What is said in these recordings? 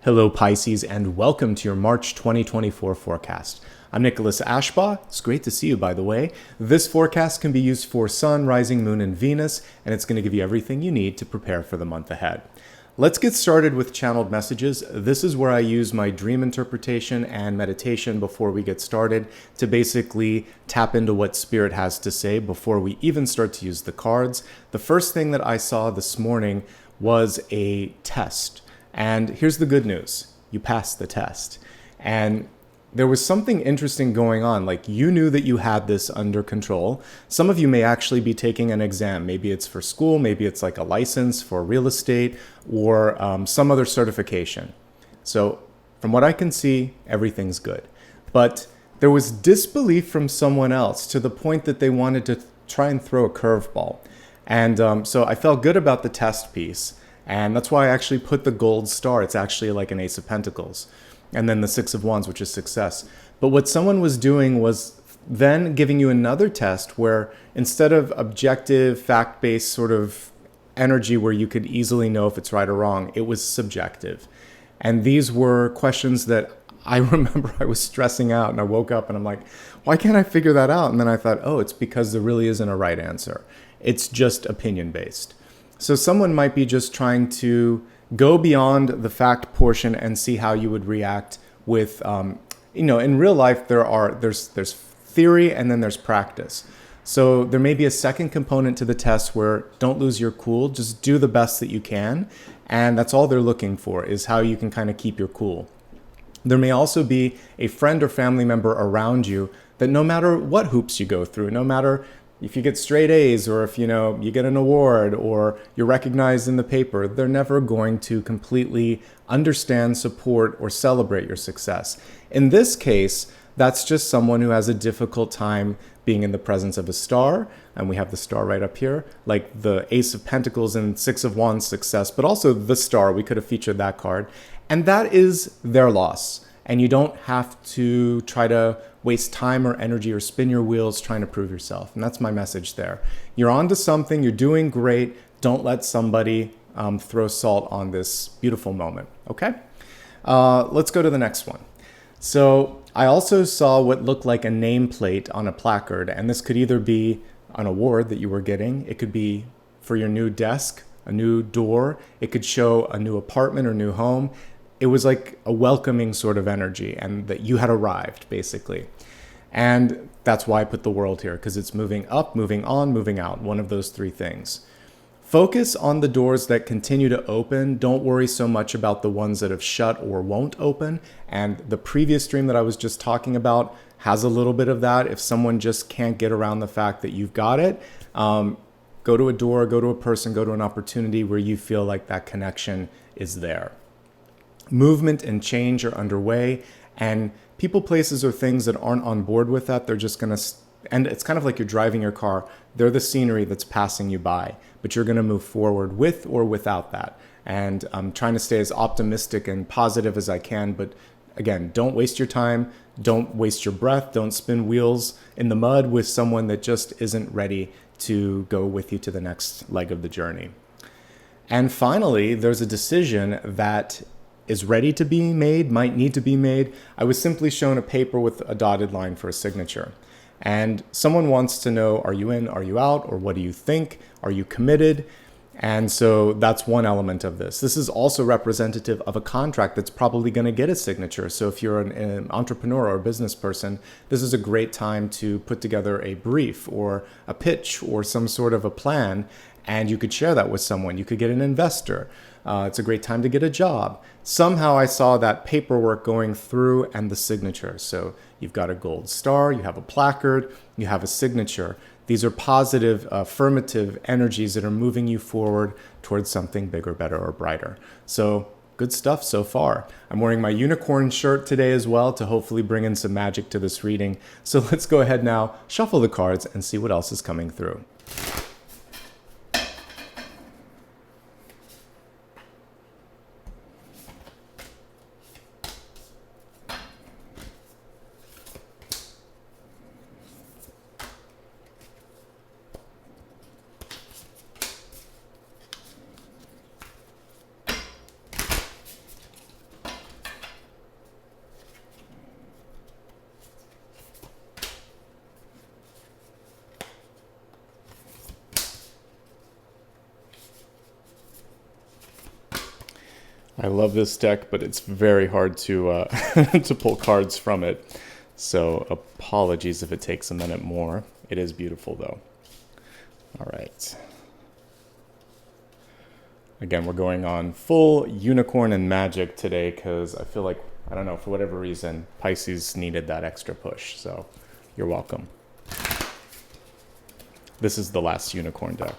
Hello Pisces, and welcome to your March 2024 forecast. I'm Nicholas Ashbaugh. It's great to see you, by the way. This forecast can be used for Sun, Rising, Moon, and Venus, and it's going to give you everything you need to prepare for the month ahead. Let's get started with channeled messages. This is where I use my dream interpretation and meditation before we get started to basically tap into what Spirit has to say before we even start to use the cards. The first thing that I saw this morning was a test. And here's the good news. You passed the test. And there was something interesting going on. Like, you knew that you had this under control. Some of you may actually be taking an exam. Maybe it's for school. Maybe it's like a license for real estate or some other certification. So from what I can see, everything's good. But there was disbelief from someone else to the point that they wanted to try and throw a curveball. And so I felt good about the test piece. And that's why I actually put the gold star. It's actually like an Ace of Pentacles. And then the Six of Wands, which is success. But what someone was doing was then giving you another test where instead of objective, fact-based sort of energy where you could easily know if it's right or wrong, it was subjective. And these were questions that I remember I was stressing out, and I woke up and I'm like, why can't I figure that out? And then I thought, oh, it's because there really isn't a right answer. It's just opinion-based. So someone might be just trying to go beyond the fact portion and see how you would react with, in real life, there's theory and then there's practice. So there may be a second component to the test where don't lose your cool, just do the best that you can. And that's all they're looking for, is how you can kind of keep your cool. There may also be a friend or family member around you that no matter what hoops you go through, no matter if you get straight A's or if you get an award or you're recognized in the paper, they're never going to completely understand, support, or celebrate your success. In this case, that's just someone who has a difficult time being in the presence of a star, and we have the star right up here, like the Ace of Pentacles and Six of Wands success, but also the star. We could have featured that card. And that is their loss. And you don't have to try to waste time or energy or spin your wheels trying to prove yourself. And that's my message there. You're onto something. You're doing great. Don't let somebody throw salt on this beautiful moment. Okay? Let's go to the next one. So I also saw what looked like a nameplate on a placard. And this could either be an award that you were getting. It could be for your new desk, a new door. It could show a new apartment or new home. It was like a welcoming sort of energy and that you had arrived, basically. And that's why I put the world here, because it's moving up, moving on, moving out, one of those three things. Focus on the doors that continue to open. Don't worry so much about the ones that have shut or won't open. And the previous dream that I was just talking about has a little bit of that. If someone just can't get around the fact that you've got it, go to a door, go to a person, go to an opportunity where you feel like that connection is there. Movement and change are underway, and people, places, or things that aren't on board with that, they're just going to, and it's kind of like you're driving your car. They're the scenery that's passing you by, but you're going to move forward with or without that. And I'm trying to stay as optimistic and positive as I can, but again, don't waste your time. Don't waste your breath. Don't spin wheels in the mud with someone that just isn't ready to go with you to the next leg of the journey. And finally, there's a decision that is ready to be made, might need to be made. I was simply shown a paper with a dotted line for a signature. And someone wants to know, are you in, are you out, or what do you think? Are you committed? And so that's one element of this. This is also representative of a contract that's probably going to get a signature. So if you're an entrepreneur or a business person, this is a great time to put together a brief or a pitch or some sort of a plan, and you could share that with someone. You could get an investor. It's a great time to get a job. Somehow I saw that paperwork going through and the signature. So you've got a gold star, you have a placard, you have a signature. These are positive, affirmative energies that are moving you forward towards something bigger, better, or brighter. So good stuff so far. I'm wearing my unicorn shirt today as well to hopefully bring in some magic to this reading. So let's go ahead now, shuffle the cards, and see what else is coming through. I love this deck, but it's very hard to to pull cards from it. So apologies if it takes a minute more. It is beautiful though. All right. Again, we're going on full unicorn and magic today because I feel like, I don't know, for whatever reason, Pisces needed that extra push. So you're welcome. This is the last unicorn deck.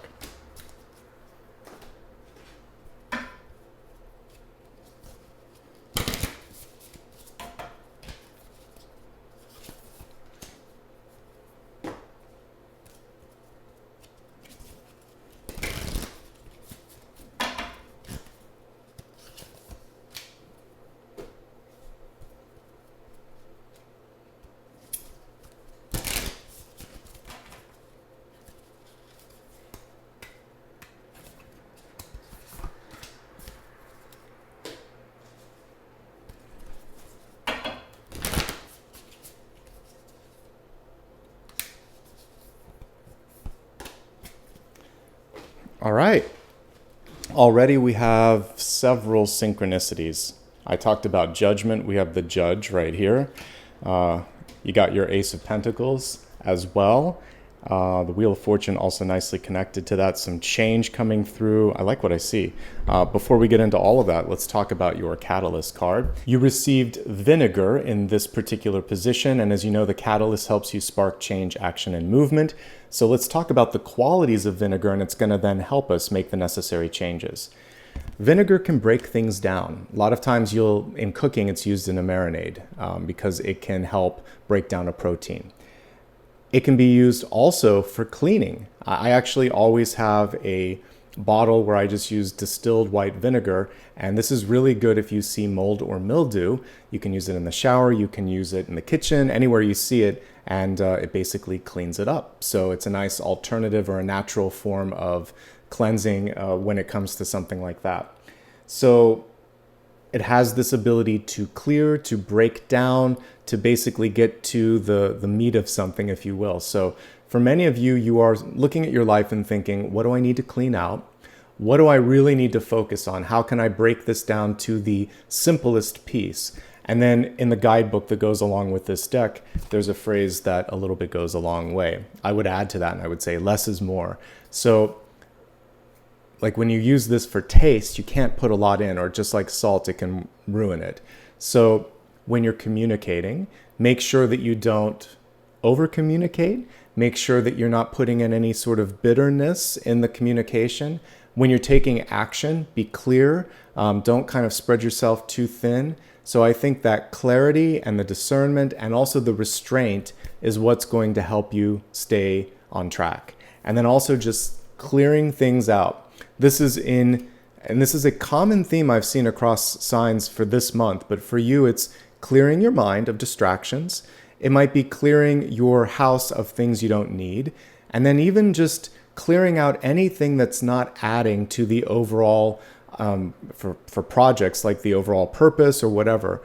All right. Already we have several synchronicities. I talked about judgment. We have the judge right here. You got your Ace of Pentacles as well. The Wheel of Fortune also nicely connected to that. Some change coming through. I like what I see. Before we get into all of that, let's talk about your Catalyst card. You received Vinegar in this particular position, and as you know, the Catalyst helps you spark change, action, and movement. So let's talk about the qualities of vinegar, and it's going to then help us make the necessary changes. Vinegar can break things down. A lot of times in cooking, it's used in a marinade because it can help break down a protein. It can be used also for cleaning. I actually always have a bottle where I just use distilled white vinegar, and this is really good if you see mold or mildew. You can use it in the shower, you can use it in the kitchen, anywhere you see it, and it basically cleans it up. So it's a nice alternative or a natural form of cleansing when it comes to something like that. So it has this ability to clear, to break down, to basically get to the meat of something, if you will. So for many of you, you are looking at your life and thinking, what do I need to clean out? What do I really need to focus on? How can I break this down to the simplest piece? And then in the guidebook that goes along with this deck, there's a phrase that a little bit goes a long way. I would add to that and I would say less is more. So like when you use this for taste, you can't put a lot in, or just like salt, it can ruin it. So when you're communicating, make sure that you don't over communicate. Make sure that you're not putting in any sort of bitterness in the communication. When you're taking action, be clear. Don't kind of spread yourself too thin. So I think that clarity and the discernment and also the restraint is what's going to help you stay on track. And then also just clearing things out. This is a common theme I've seen across signs for this month, but for you, it's clearing your mind of distractions. It might be clearing your house of things you don't need, and then even just clearing out anything that's not adding to the overall, for projects like the overall purpose or whatever.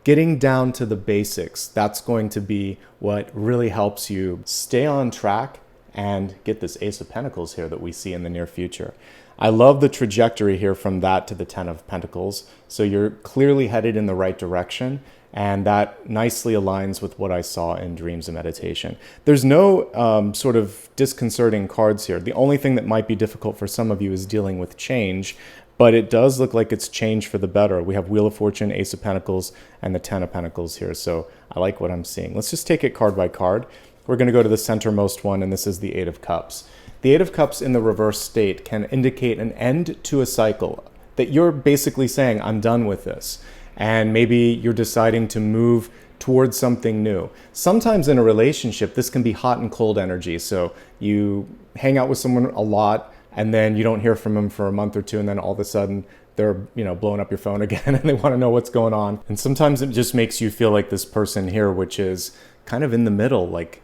Getting down to the basics, that's going to be what really helps you stay on track and get this Ace of Pentacles here that we see in the near future. I love the trajectory here from that to the Ten of Pentacles. So you're clearly headed in the right direction, and that nicely aligns with what I saw in dreams and meditation. There's no sort of disconcerting cards here. The only thing that might be difficult for some of you is dealing with change, but it does look like it's change for the better. We have Wheel of Fortune, Ace of Pentacles, and the Ten of Pentacles here. So I like what I'm seeing. Let's just take it card by card. We're going to go to the centermost one, and this is the Eight of Cups. The Eight of Cups in the reverse state can indicate an end to a cycle, that you're basically saying, I'm done with this. And maybe you're deciding to move towards something new. Sometimes in a relationship, this can be hot and cold energy. So you hang out with someone a lot, and then you don't hear from them for a month or two, and then all of a sudden they're blowing up your phone again and they want to know what's going on. And sometimes it just makes you feel like this person here, which is kind of in the middle, like,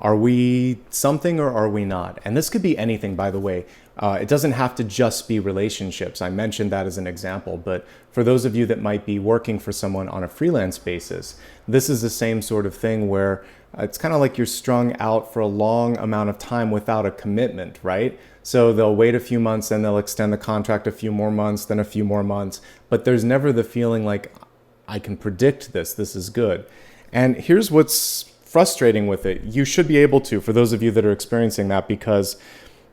are we something or are we not? And this could be anything, by the way. It doesn't have to just be relationships. I mentioned that as an example, but for those of you that might be working for someone on a freelance basis, this is the same sort of thing where it's kind of like you're strung out for a long amount of time without a commitment, right? So they'll wait a few months, then they'll extend the contract a few more months, then a few more months. But there's never the feeling like, I can predict this, this is good. And here's what's frustrating with it. You should be able to, for those of you that are experiencing that, because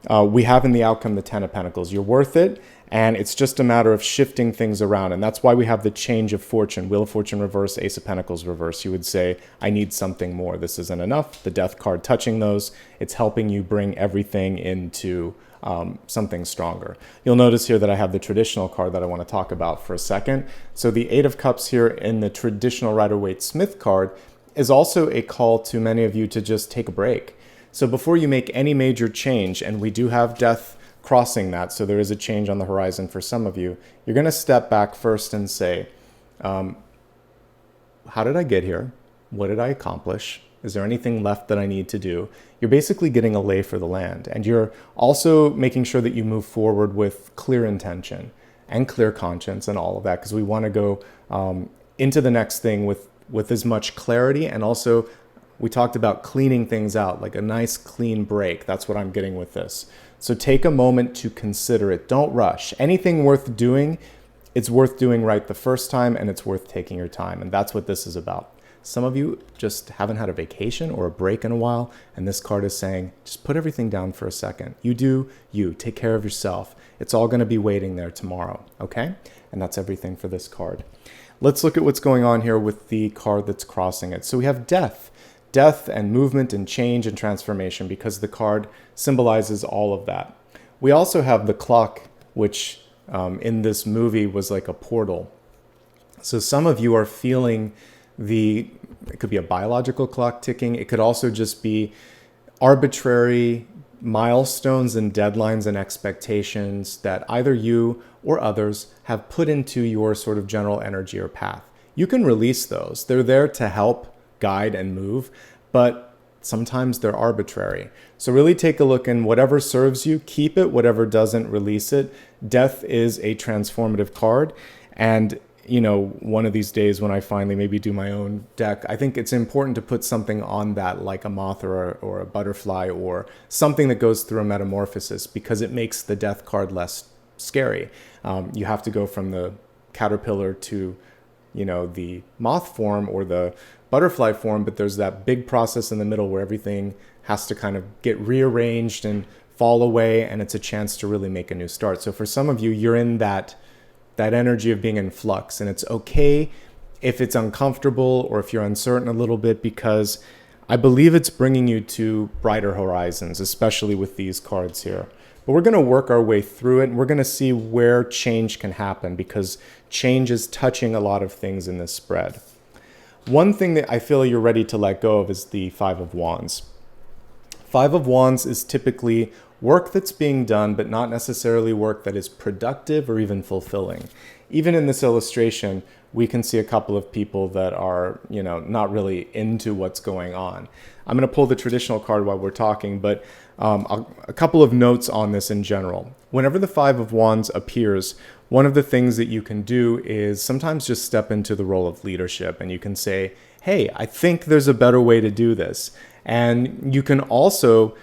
we have in the outcome the Ten of Pentacles. You're worth it, and it's just a matter of shifting things around. And that's why we have the change of fortune, Wheel of Fortune reverse, Ace of Pentacles reverse. You would say, I need something more. This isn't enough. The Death card touching those, it's helping you bring everything into something stronger. You'll notice here that I have the traditional card that I want to talk about for a second. So the Eight of Cups here in the traditional Rider-Waite-Smith card is also a call to many of you to just take a break. So before you make any major change, and we do have death crossing that, so there is a change on the horizon for some of you, you're going to step back first and say, how did I get here? What did I accomplish? Is there anything left that I need to do? You're basically getting a lay for the land. And you're also making sure that you move forward with clear intention and clear conscience and all of that, because we want to go into the next thing with as much clarity. And also, we talked about cleaning things out, like a nice clean break. That's what I'm getting with this. So take a moment to consider it. Don't rush. Anything worth doing, it's worth doing right the first time, and it's worth taking your time. And that's what this is about. Some of you just haven't had a vacation or a break in a while, and this card is saying, just put everything down for a second. You do you. Take care of yourself. It's all going to be waiting there tomorrow, okay? And that's everything for this card. Let's look at what's going on here with the card that's crossing it. So we have death. Death and movement and change and transformation, because the card symbolizes all of that. We also have the clock, which in this movie was like a portal. So some of you are feeling it could be a biological clock ticking. It could also just be arbitrary milestones and deadlines and expectations that either you or others have put into your sort of general energy or path. You can release those. They're there to help guide and move, but sometimes they're arbitrary. So really take a look, and whatever serves you, keep it. Whatever doesn't, release it. Death is a transformative card, and one of these days when I finally maybe do my own deck, I think it's important to put something on that, like a moth or a butterfly or something that goes through a metamorphosis, because it makes the death card less scary. You have to go from the caterpillar to, the moth form or the butterfly form, but there's that big process in the middle where everything has to kind of get rearranged and fall away, and it's a chance to really make a new start. So for some of you, you're in that energy of being in flux, and it's okay if it's uncomfortable or if you're uncertain a little bit, because I believe it's bringing you to brighter horizons, especially with these cards here. But we're going to work our way through it, and we're going to see where change can happen, because change is touching a lot of things in this spread. One thing that I feel you're ready to let go of is the Five of Wands. Five of Wands is typically work that's being done, but not necessarily work that is productive or even fulfilling. Even in this illustration, we can see a couple of people that are, not really into what's going on. I'm going to pull the traditional card while we're talking, but a couple of notes on this in general. Whenever the Five of Wands appears, one of the things that you can do is sometimes just step into the role of leadership, and you can say, hey, I think there's a better way to do this. And you can also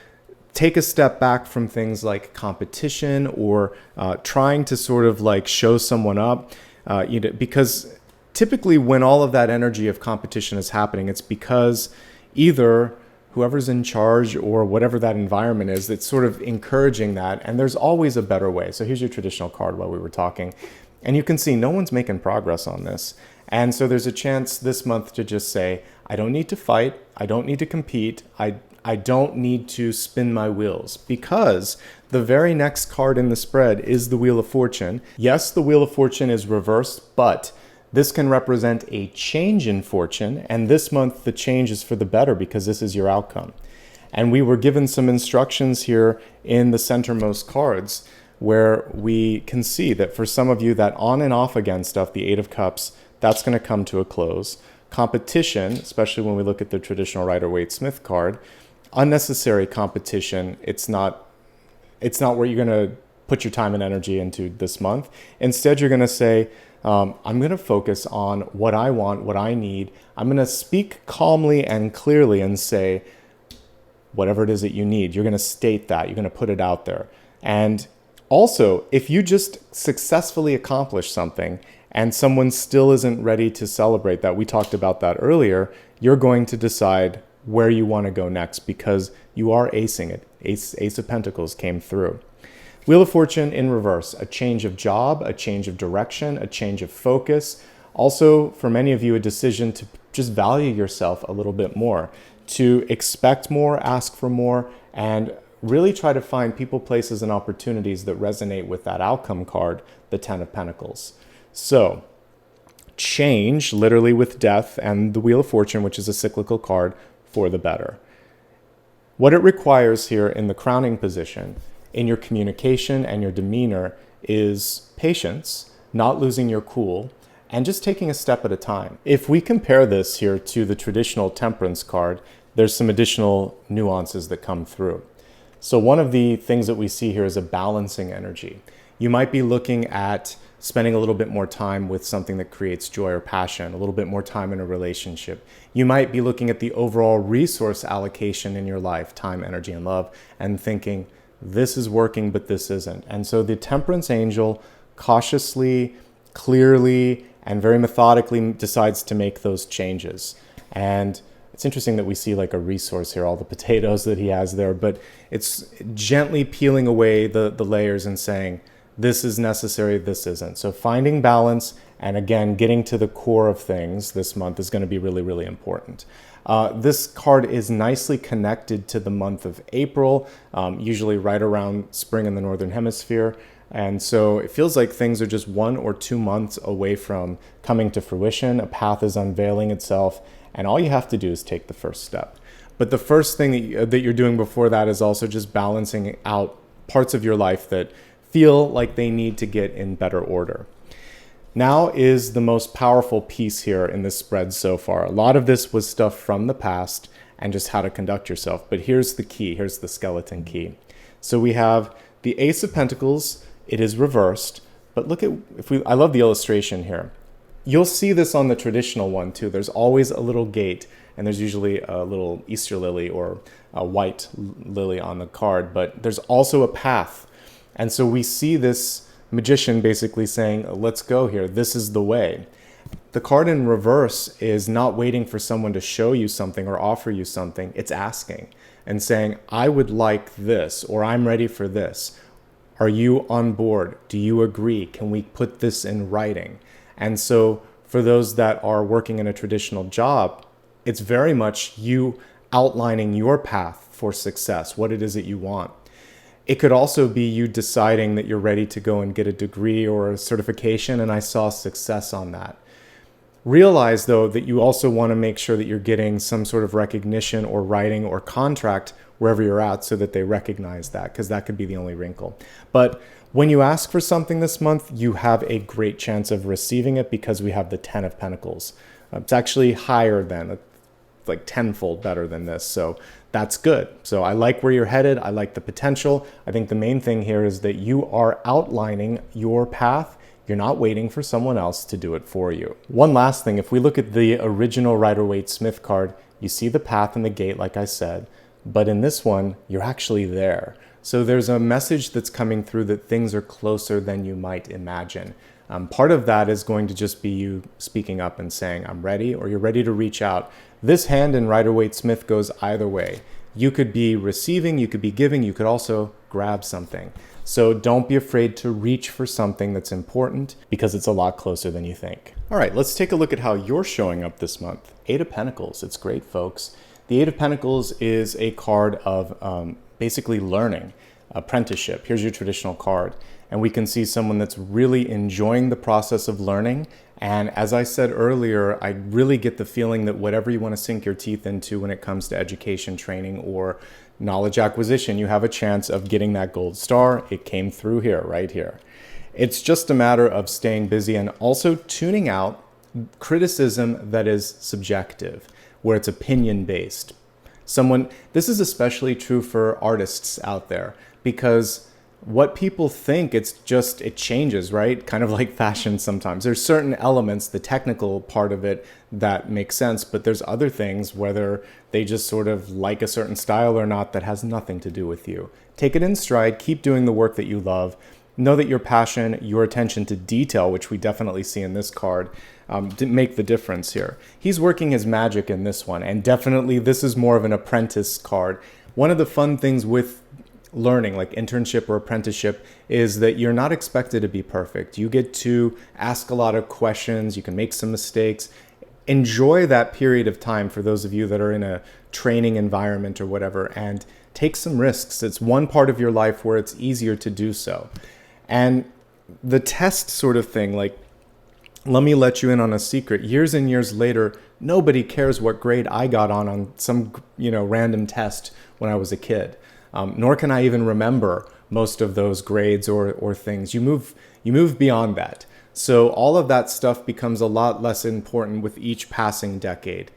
take a step back from things like competition or trying to sort of like show someone up, because typically when all of that energy of competition is happening, it's because either whoever's in charge or whatever that environment is, it's sort of encouraging that, and there's always a better way. So here's your traditional card while we were talking, and you can see no one's making progress on this. And so there's a chance this month to just say, I don't need to fight, I don't need to compete, I don't need to spin my wheels, because the very next card in the spread is the Wheel of Fortune. Yes, the Wheel of Fortune is reversed, but this can represent a change in fortune, and this month the change is for the better, because this is your outcome. And we were given some instructions here in the centermost cards where we can see that for some of you, that on and off again stuff, the Eight of Cups, that's going to come to a close. Competition, especially when we look at the traditional Rider-Waite-Smith card, unnecessary competition, it's not where you're going to put your time and energy into this month. Instead, you're going to say, I'm going to focus on what I want, what I need. I'm going to speak calmly and clearly and say, whatever it is that you need, you're going to state that, you're going to put it out there. And also, if you just successfully accomplish something and someone still isn't ready to celebrate that, we talked about that earlier, you're going to decide where you want to go next because you are acing it. Ace of Pentacles came through. Wheel of Fortune in reverse, a change of job, a change of direction, a change of focus. Also, for many of you, a decision to just value yourself a little bit more, to expect more, ask for more, and really try to find people, places, and opportunities that resonate with that outcome card, the Ten of Pentacles. So, change, literally with death, and the Wheel of Fortune, which is a cyclical card, for the better. What it requires here in the crowning position, in your communication and your demeanor, is patience, not losing your cool, and just taking a step at a time. If we compare this here to the traditional Temperance card, there's some additional nuances that come through. So one of the things that we see here is a balancing energy. You might be looking at spending a little bit more time with something that creates joy or passion, a little bit more time in a relationship. You might be looking at the overall resource allocation in your life, time, energy, and love, and thinking, this is working, but this isn't. And so the Temperance angel cautiously, clearly, and very methodically decides to make those changes. And it's interesting that we see like a resource here, all the potatoes that he has there, but it's gently peeling away the layers and saying, this is necessary, this isn't. So finding balance and again, getting to the core of things this month is going to be really, really important. This card is nicely connected to the month of April, usually right around spring in the Northern Hemisphere. And so it feels like things are just 1 or 2 months away from coming to fruition. A path is unveiling itself, and all you have to do is take the first step. But the first thing that you're doing before that is also just balancing out parts of your life that feel like they need to get in better order. Now is the most powerful piece here in this spread so far. A lot of this was stuff from the past and just how to conduct yourself. But here's the key. Here's the skeleton key. So we have the Ace of Pentacles. It is reversed. But look at, I love the illustration here. You'll see this on the traditional one too. There's always a little gate, and there's usually a little Easter lily or a white lily on the card, but there's also a path. And so we see this magician basically saying, let's go here. This is the way. The card in reverse is not waiting for someone to show you something or offer you something. It's asking and saying, I would like this, or I'm ready for this. Are you on board? Do you agree? Can we put this in writing? And so for those that are working in a traditional job, it's very much you outlining your path for success, what it is that you want. It could also be you deciding that you're ready to go and get a degree or a certification, and I saw success on that. Realize, though, that you also want to make sure that you're getting some sort of recognition or writing or contract wherever you're at so that they recognize that, because that could be the only wrinkle. But when you ask for something this month, you have a great chance of receiving it because we have the Ten of Pentacles. It's actually higher than, like tenfold better than this. So that's good. So I like where you're headed. I like the potential. I think the main thing here is that you are outlining your path. You're not waiting for someone else to do it for you. One last thing, if we look at the original Rider-Waite-Smith card, you see the path and the gate, like I said, but in this one, you're actually there. So there's a message that's coming through that things are closer than you might imagine. Part of that is going to just be you speaking up and saying, I'm ready, or you're ready to reach out. This hand in Rider-Waite-Smith goes either way. You could be receiving, you could be giving, you could also grab something. So don't be afraid to reach for something that's important because it's a lot closer than you think. All right, let's take a look at how you're showing up this month. Eight of Pentacles, it's great, folks. The Eight of Pentacles is a card of basically learning, apprenticeship. Here's your traditional card. And we can see someone that's really enjoying the process of learning. And as I said earlier, I really get the feeling that whatever you want to sink your teeth into when it comes to education, training, or knowledge acquisition, you have a chance of getting that gold star. It came through here, right here. It's just a matter of staying busy and also tuning out criticism that is subjective, where it's opinion-based. This is especially true for artists out there, because what people think, it changes, right? Kind of like fashion sometimes. There's certain elements, the technical part of it, that makes sense, but there's other things, whether they just sort of like a certain style or not, that has nothing to do with you. Take it in stride, keep doing the work that you love. Know that your passion, your attention to detail, which we definitely see in this card, didn't make the difference here. He's working his magic in this one, and definitely this is more of an apprentice card. One of the fun things with learning, like internship or apprenticeship, is that you're not expected to be perfect. You get to ask a lot of questions, you can make some mistakes. Enjoy that period of time for those of you that are in a training environment or whatever, and take some risks. It's one part of your life where it's easier to do so. And the test sort of thing, like, let me let you in on a secret. Years and years later, nobody cares what grade I got on some, random test when I was a kid. Nor can I even remember most of those grades or things. You move beyond that. So all of that stuff becomes a lot less important with each passing decade.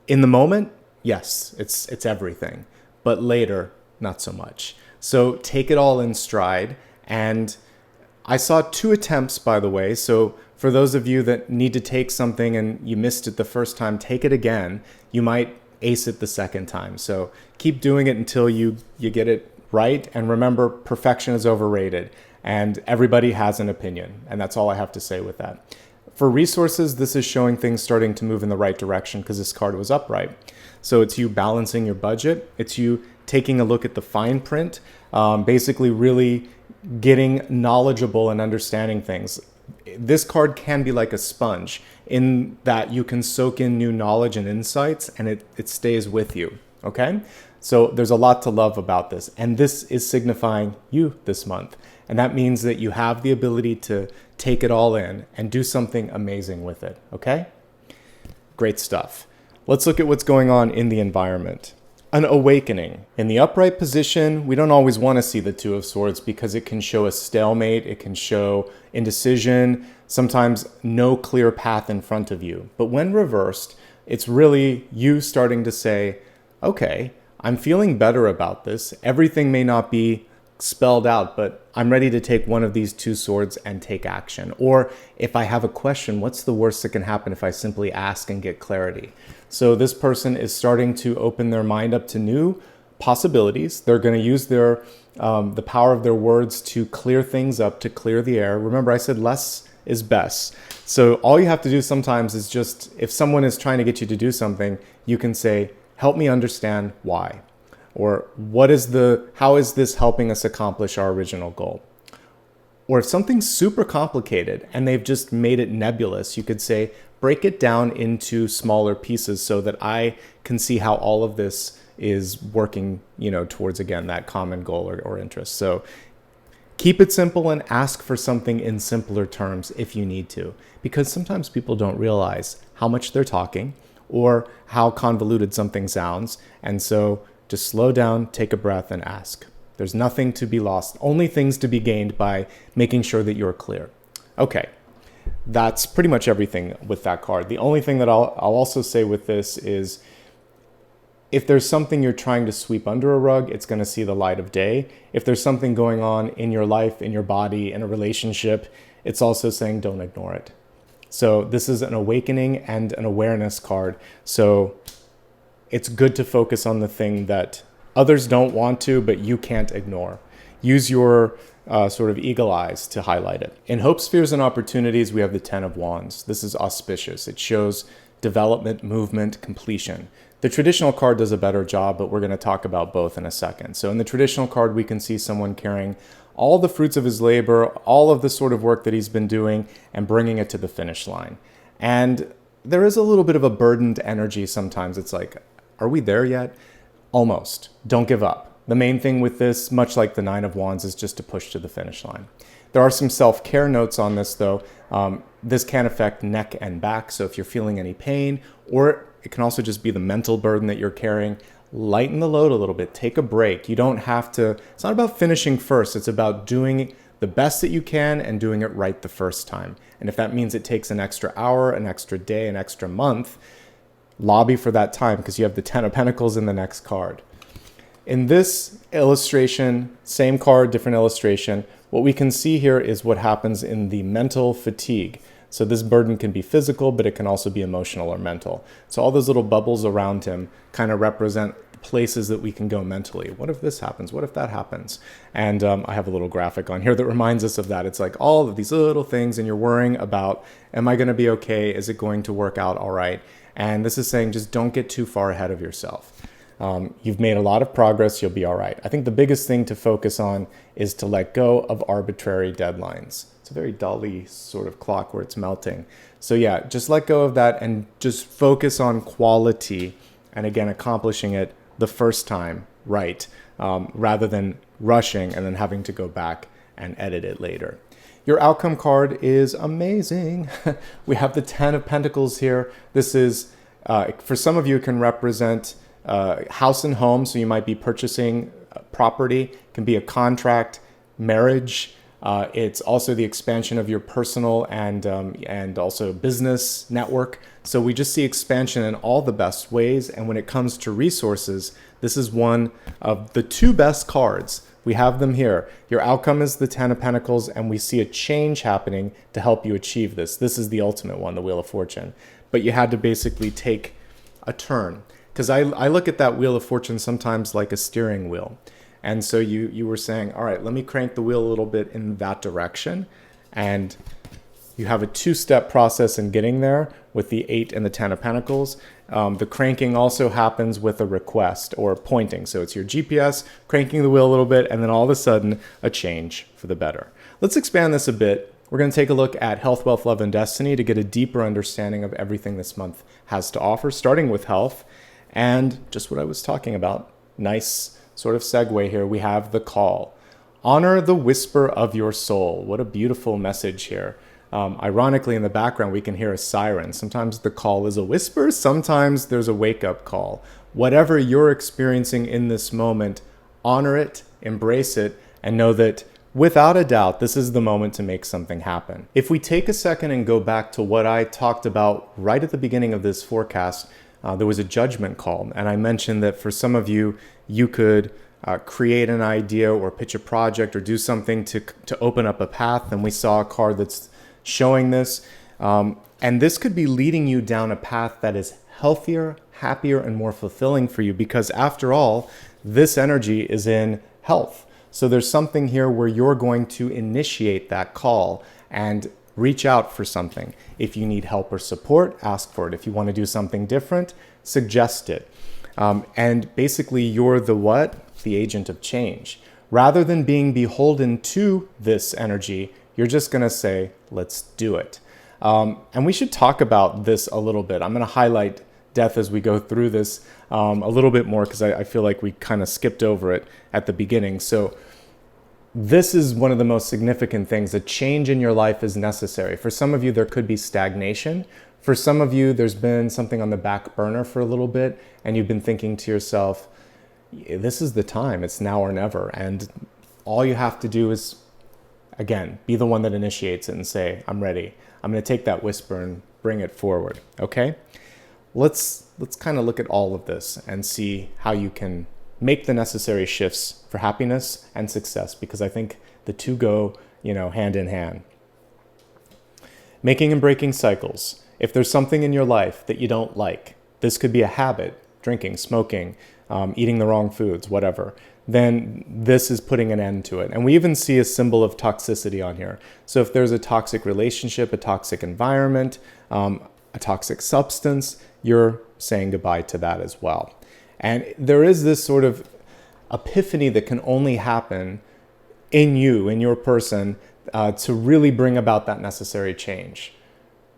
In the moment, yes, it's everything. But later, not so much. So take it all in stride. And I saw 2 attempts, by the way. So for those of you that need to take something and you missed it the first time, take it again. You might ace it the second time. So keep doing it until you get it right. And remember, perfection is overrated and everybody has an opinion. And that's all I have to say with that. For resources, this is showing things starting to move in the right direction because this card was upright. So it's you balancing your budget. It's you taking a look at the fine print, basically really getting knowledgeable and understanding things. This card can be like a sponge in that you can soak in new knowledge and insights and it stays with you, okay? So there's a lot to love about this. And this is signifying you this month. And that means that you have the ability to take it all in and do something amazing with it, okay? Great stuff. Let's look at what's going on in the environment. An awakening. In the upright position, we don't always want to see the 2 of Swords because it can show a stalemate, it can show indecision, sometimes no clear path in front of you. But when reversed, it's really you starting to say, okay, I'm feeling better about this. Everything may not be spelled out, but I'm ready to take one of these 2 swords and take action. Or if I have a question, what's the worst that can happen if I simply ask and get clarity? So this person is starting to open their mind up to new possibilities. They're going to use their the power of their words to clear things up, to clear the air. Remember, I said less is best. So all you have to do sometimes is just, if someone is trying to get you to do something, you can say, help me understand why. Or how is this helping us accomplish our original goal? Or if something's super complicated and they've just made it nebulous, you could say, break it down into smaller pieces so that I can see how all of this is working, towards, again, that common goal or interest. So keep it simple and ask for something in simpler terms if you need to, because sometimes people don't realize how much they're talking or how convoluted something sounds. And so just slow down, take a breath, and ask. There's nothing to be lost, only things to be gained by making sure that you're clear. Okay, that's pretty much everything with that card. The only thing that I'll also say with this is, if there's something you're trying to sweep under a rug, it's going to see the light of day. If there's something going on in your life, in your body, in a relationship, it's also saying don't ignore it. So this is an awakening and an awareness card. So it's good to focus on the thing that others don't want to, but you can't ignore. Use your sort of eagle eyes to highlight it. In Hope, Spheres, and Opportunities, we have the 10 of Wands. This is auspicious. It shows development, movement, completion. The traditional card does a better job, but we're going to talk about both in a second. So in the traditional card, we can see someone carrying all the fruits of his labor, all of the sort of work that he's been doing, and bringing it to the finish line. And there is a little bit of a burdened energy sometimes. It's like, are we there yet? Almost. Don't give up. The main thing with this, much like the 9 of Wands, is just to push to the finish line. There are some self-care notes on this, though. This can affect neck and back, so if you're feeling any pain, or it can also just be the mental burden that you're carrying, lighten the load a little bit. Take a break. You don't have to, it's not about finishing first. It's about doing the best that you can and doing it right the first time. And if that means it takes an extra hour, an extra day, an extra month, lobby for that time, because you have the 10 of Pentacles in the next card. In this illustration, same card, different illustration, what we can see here is what happens in the mental fatigue. So this burden can be physical, but it can also be emotional or mental. So all those little bubbles around him kind of represent places that we can go mentally. What if this happens? What if that happens? And I have a little graphic on here that reminds us of that. It's like all of these little things, and you're worrying about, am I going to be okay? Is it going to work out all right? And this is saying just don't get too far ahead of yourself. You've made a lot of progress. You'll be all right. I think the biggest thing to focus on is to let go of arbitrary deadlines. It's a very Dali sort of clock where it's melting. So yeah, just let go of that and just focus on quality, and again, accomplishing it the first time right, rather than rushing and then having to go back and edit it later. Your outcome card is amazing. We have the 10 of Pentacles here. This is, for some of you, can represent house and home. So you might be purchasing property. It can be a contract, marriage. It's also the expansion of your personal and also business network. So we just see expansion in all the best ways. And when it comes to resources, this is one of the two best cards. We have them here. Your outcome is the 10 of Pentacles, and we see a change happening to help you achieve this. This is the ultimate one, the Wheel of Fortune. But you had to basically take a turn. Because I look at that Wheel of Fortune sometimes like a steering wheel. And so you were saying, all right, let me crank the wheel a little bit in that direction. And you have a two-step process in getting there with the 8 and the 10 of Pentacles. The cranking also happens with a request or pointing. So it's your GPS cranking the wheel a little bit, and then all of a sudden a change for the better. Let's expand this a bit. We're going to take a look at health, wealth, love, and destiny to get a deeper understanding of everything this month has to offer, starting with health and just what I was talking about. Nice sort of segue here. We have the call. Honor the whisper of your soul. What a beautiful message here. Ironically, in the background, we can hear a siren. Sometimes the call is a whisper. Sometimes there's a wake-up call. Whatever you're experiencing in this moment, honor it, embrace it, and know that without a doubt, this is the moment to make something happen. If we take a second and go back to what I talked about right at the beginning of this forecast, there was a judgment call. And I mentioned that for some of you, you could create an idea or pitch a project or do something to open up a path. And we saw a card that's showing this. And this could be leading you down a path that is healthier, happier, and more fulfilling for you, because after all, this energy is in health. So there's something here where you're going to initiate that call and reach out for something. If you need help or support, ask for it. If you want to do something different, suggest it. And basically, you're the what? The agent of change. Rather than being beholden to this energy, you're just going to say, let's do it. And we should talk about this a little bit. I'm going to highlight death as we go through this a little bit more, because I feel like we kind of skipped over it at the beginning. So this is one of the most significant things. A change in your life is necessary. For some of you, there could be stagnation. For some of you, there's been something on the back burner for a little bit, and you've been thinking to yourself, this is the time. It's now or never. And all you have to do is, again, be the one that initiates it and say, I'm ready. I'm going to take that whisper and bring it forward. Okay? Let's kind of look at all of this and see how you can make the necessary shifts for happiness and success, because I think the two go, hand in hand. Making and breaking cycles. If there's something in your life that you don't like, this could be a habit, drinking, smoking, eating the wrong foods, whatever, then this is putting an end to it. And we even see a symbol of toxicity on here. So if there's a toxic relationship, a toxic environment, a toxic substance, you're saying goodbye to that as well. And there is this sort of epiphany that can only happen in you, in your person, to really bring about that necessary change.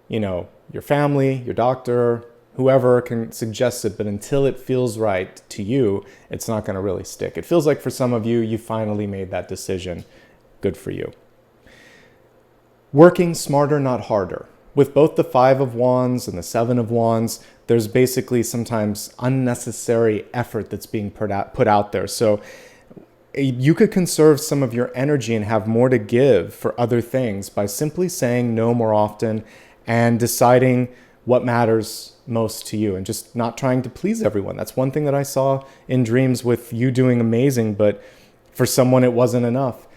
Your family, your doctor, whoever can suggest it, but until it feels right to you, it's not going to really stick. It feels like for some of you, you finally made that decision. Good for you. Working smarter, not harder. With both the 5 of Wands and the 7 of Wands, there's basically sometimes unnecessary effort that's being put out there. So you could conserve some of your energy and have more to give for other things by simply saying no more often and deciding what matters most to you and just not trying to please everyone. That's one thing that I saw in dreams with you doing amazing, but for someone it wasn't enough.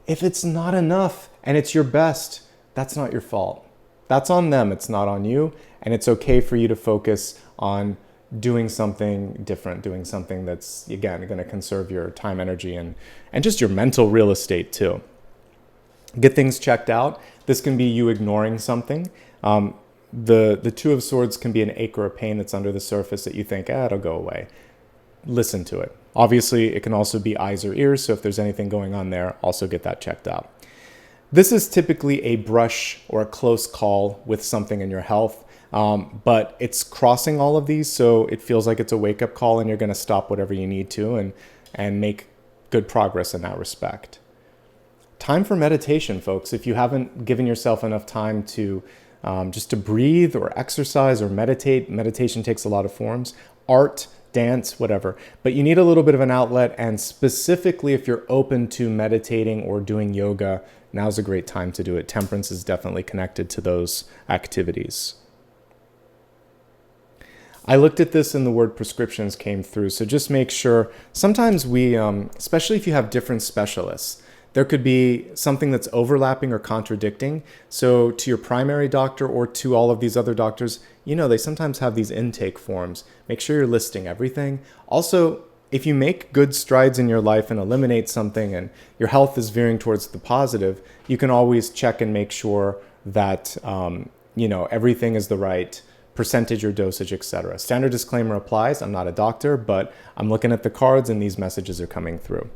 If it's not enough and it's your best, that's not your fault. That's on them, it's not on you. And it's okay for you to focus on doing something different, doing something that's, again, going to conserve your time, energy, and just your mental real estate too. Get things checked out. This can be you ignoring something. The Two of Swords can be an ache or a pain that's under the surface that you think, it'll go away. Listen to it. Obviously, it can also be eyes or ears, so if there's anything going on there, also get that checked out. This is typically a brush or a close call with something in your health, but it's crossing all of these, so it feels like it's a wake-up call and you're going to stop whatever you need to and make good progress in that respect. Time for meditation, folks. If you haven't given yourself enough time to just to breathe or exercise or meditate, meditation takes a lot of forms, art, dance, whatever, but you need a little bit of an outlet, and specifically if you're open to meditating or doing yoga, now's a great time to do it. Temperance is definitely connected to those activities. I looked at this and the word prescriptions came through, so just make sure. Sometimes we, especially if you have different specialists, there could be something that's overlapping or contradicting. So to your primary doctor or to all of these other doctors, they sometimes have these intake forms. Make sure you're listing everything. Also, if you make good strides in your life and eliminate something and your health is veering towards the positive, you can always check and make sure that, everything is the right percentage or dosage, etc. Standard disclaimer applies. I'm not a doctor, but I'm looking at the cards and these messages are coming through.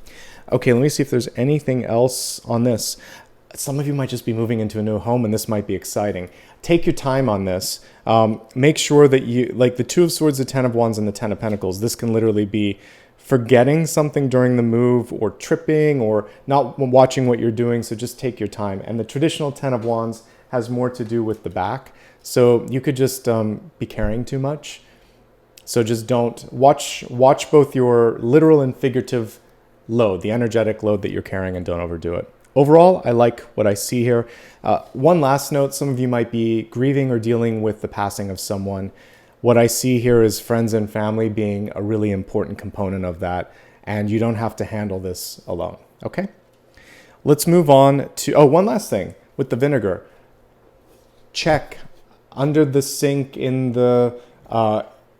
Okay, let me see if there's anything else on this. Some of you might just be moving into a new home and this might be exciting. Take your time on this. Make sure that you, like the Two of Swords, the Ten of Wands, and the Ten of Pentacles, this can literally be forgetting something during the move or tripping or not watching what you're doing. So just take your time. And the traditional Ten of Wands has more to do with the back. So you could just be carrying too much. So just don't watch both your literal and figurative load, the energetic load that you're carrying, and don't overdo it. Overall, I like what I see here. One last note, some of you might be grieving or dealing with the passing of someone. What I see here is friends and family being a really important component of that, and you don't have to handle this alone, okay? Let's move on to, one last thing with the vinegar. Check under the sink, in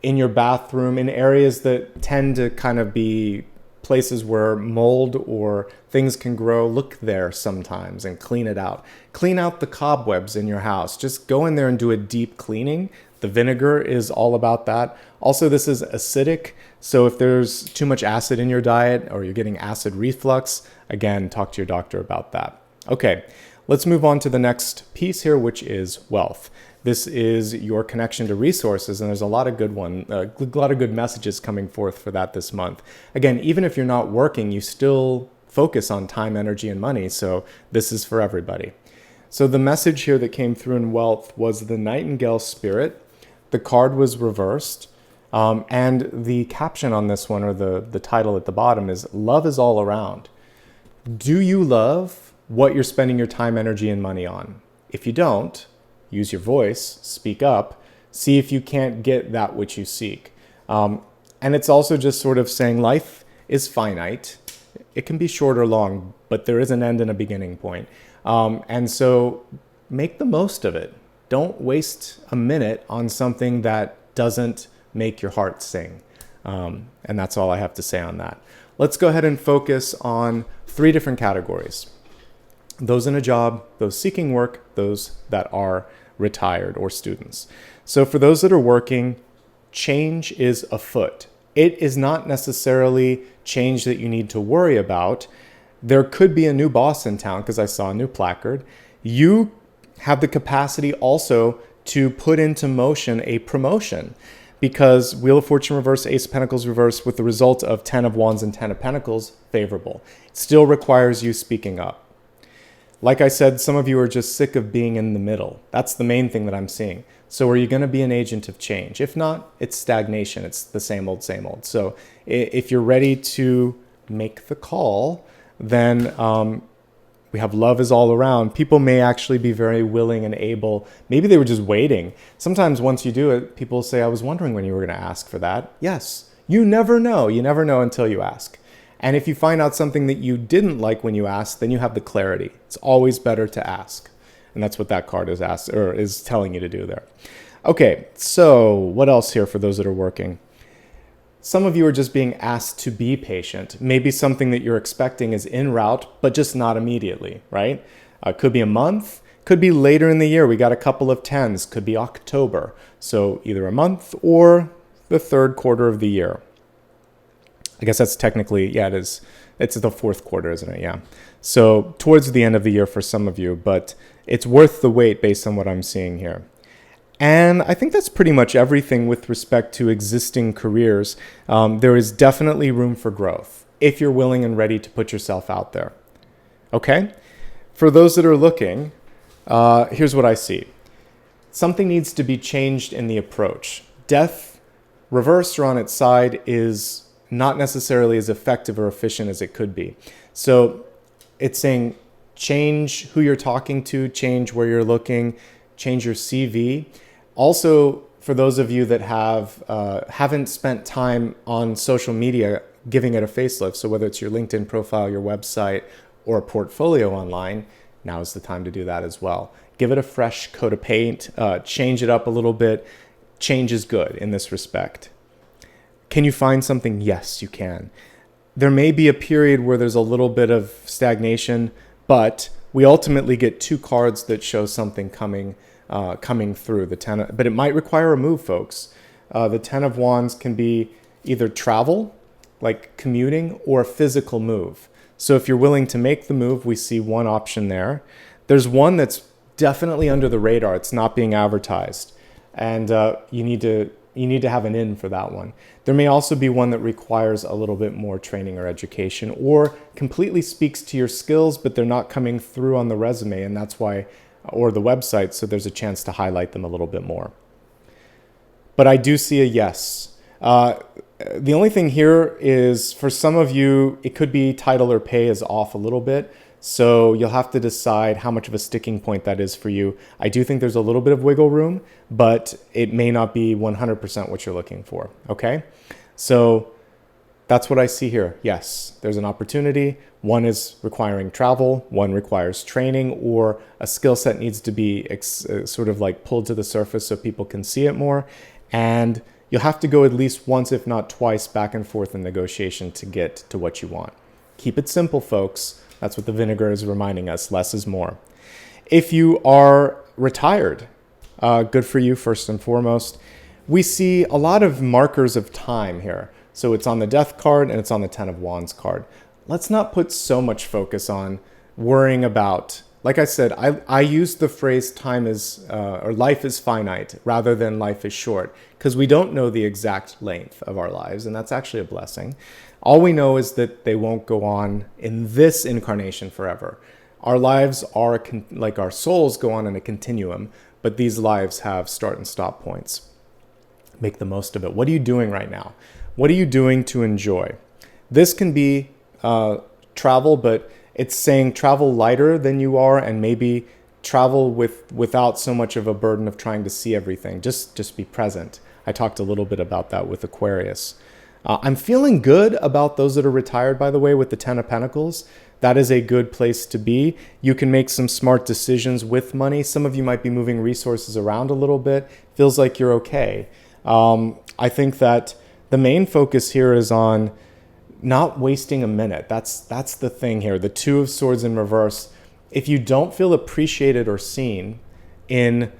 your bathroom, in areas that tend to kind of be places where mold or things can grow. Look there sometimes and clean it out. Clean out the cobwebs in your house. Just go in there and do a deep cleaning. The vinegar is all about that. Also, this is acidic, so if there's too much acid in your diet or you're getting acid reflux, again, talk to your doctor about that. Okay, let's move on to the next piece here, which is wealth. This is your connection to resources, and there's a lot of good messages coming forth for that this month. Again, even if you're not working, you still focus on time, energy, and money, so this is for everybody. So the message here that came through in wealth was the Nightingale Spirit. The card was reversed, and the caption on this one, or the title at the bottom, is Love is All Around. Do you love what you're spending your time, energy, and money on? If you don't, use your voice, speak up, see if you can't get that which you seek. And it's also just sort of saying life is finite. It can be short or long, but there is an end and a beginning point. And so make the most of it. Don't waste a minute on something that doesn't make your heart sing. And that's all I have to say on that. Let's go ahead and focus on 3 different categories. Those in a job, those seeking work, those that are retired or students. So for those that are working, change is afoot. It is not necessarily change that you need to worry about. There could be a new boss in town, because I saw a new placard. You have the capacity also to put into motion a promotion, because Wheel of Fortune reverse, Ace of Pentacles reverse, with the result of 10 of Wands and 10 of Pentacles favorable. It still requires you speaking up. Like I said, some of you are just sick of being in the middle. That's the main thing that I'm seeing. So are you going to be an agent of change? If not, it's stagnation. It's the same old, same old. So if you're ready to make the call, then We have love is all around. People may actually be very willing and able. Maybe they were just waiting. Sometimes once you do it, people say, I was wondering when you were going to ask for that. Yes, you never know. You never know until you ask. And if you find out something that you didn't like when you asked, then you have the clarity. It's always better to ask. And that's what that card is telling you to do there. Okay, so what else here for those that are working? Some of you are just being asked to be patient. Maybe something that you're expecting is en route, but just not immediately, right? Could be a month, could be later in the year. We got a couple of tens, could be October. So either a month or the third quarter of the year. I guess that's technically, yeah, it is. It's the fourth quarter, isn't it? Yeah. So towards the end of the year for some of you, but it's worth the wait based on what I'm seeing here. And I think that's pretty much everything with respect to existing careers. There is definitely room for growth if you're willing and ready to put yourself out there. Okay? For those that are looking, here's what I see. Something needs to be changed in the approach. Death, reversed or on its side, is not necessarily as effective or efficient as it could be. So it's saying change who you're talking to, change where you're looking, change your CV. Also, for those of you that haven't spent time on social media, giving it a facelift, so whether it's your LinkedIn profile, your website, or a portfolio online, now is the time to do that as well. Give it a fresh coat of paint, change it up a little bit. Change is good in this respect. Can you find something? Yes, you can. There may be a period where there's a little bit of stagnation, but we ultimately get two cards that show something coming through. But it might require a move, folks. The Ten of Wands can be either travel, like commuting, or a physical move. So if you're willing to make the move, we see one option there. There's one that's definitely under the radar. It's not being advertised. And you need to have an in for that one. There may also be one that requires a little bit more training or education, or completely speaks to your skills, but they're not coming through on the resume, and that's why, or the website, so there's a chance to highlight them a little bit more. But I do see a yes. The only thing here is, for some of you, it could be title or pay is off a little bit. So you'll have to decide how much of a sticking point that is for you. I do think there's a little bit of wiggle room, but it may not be 100% what you're looking for. Okay? So that's what I see here. Yes, there's an opportunity. One is requiring travel. One requires training, or a skill set needs to be sort of like pulled to the surface so people can see it more. And you'll have to go at least once, if not twice, back and forth in negotiation to get to what you want. Keep it simple, folks. That's what the vinegar is reminding us. Less is more. If you are retired, good for you, first and foremost. We see a lot of markers of time here. So it's on the Death card and it's on the Ten of Wands card. Let's not put so much focus on worrying about, like I said, I use the phrase time is, or life is finite rather than life is short, because we don't know the exact length of our lives, and that's actually a blessing. All we know is that they won't go on in this incarnation forever. Our lives are like our souls go on in a continuum, but these lives have start and stop points. Make the most of it. What are you doing right now? What are you doing to enjoy? This can be travel, but it's saying travel lighter than you are, and maybe travel without so much of a burden of trying to see everything. Just be present. I talked a little bit about that with Aquarius. I'm feeling good about those that are retired, by the way, with the Ten of Pentacles. That is a good place to be. You can make some smart decisions with money. Some of you might be moving resources around a little bit. Feels like you're okay. I think that the main focus here is on not wasting a minute. That's the thing here. The Two of Swords in reverse. If you don't feel appreciated or seen in